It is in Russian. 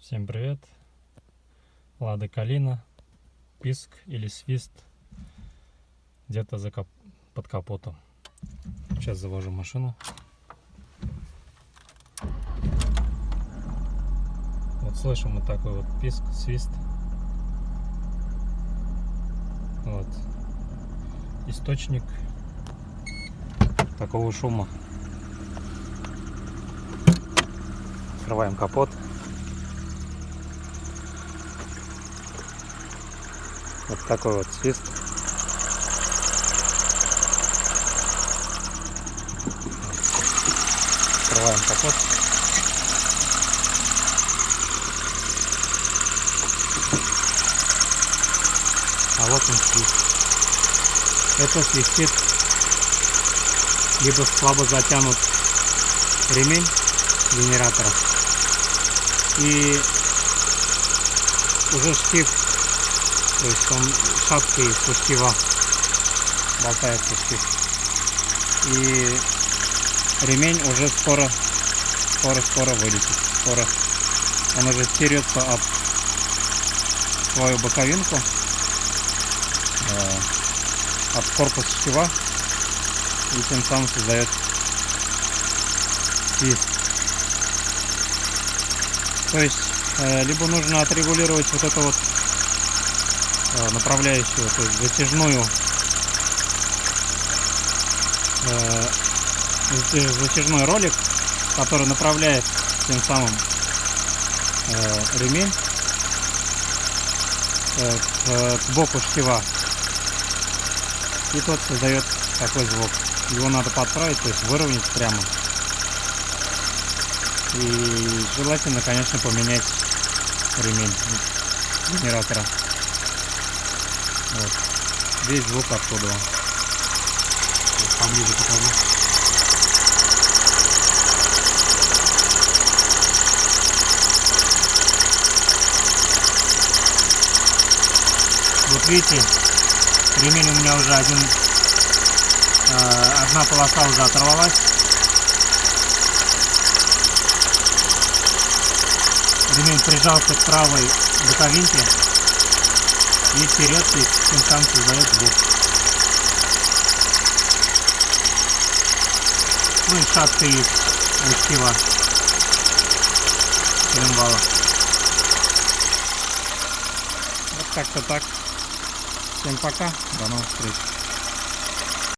Всем привет! Лада Калина, писк или свист где-то под капотом. Сейчас завожу машину. Вот слышим вот такой вот писк, свист. Вот источник такого шума. Открываем капот. Вот такой вот свист. Открываем капот. А вот он свист. Это свистит либо слабо затянут ремень генератора, и уже штиф, то есть он шаткий со штифа, болтается штиф, и ремень уже скоро вылетит, он уже терется об свою боковинку, об корпус штифа, и тем самым создает свист. То есть либо нужно отрегулировать вот эту вот направляющую, то есть затяжной ролик, который направляет тем самым ремень к боку штифа, и тот создает такой звук. Его надо подправить, то есть выровнять прямо. И желательно, конечно, поменять ремень генератора. Вот. Весь звук оттуда. Поближе покажу. Вот видите, ремень у меня уже одна полоса уже оторвалась. Ремень прижался к правой боковинке и терется, и тем самым создает звук. Ну и шатка есть у штифа коленвала. Вот как-то так. Всем пока, до новых встреч.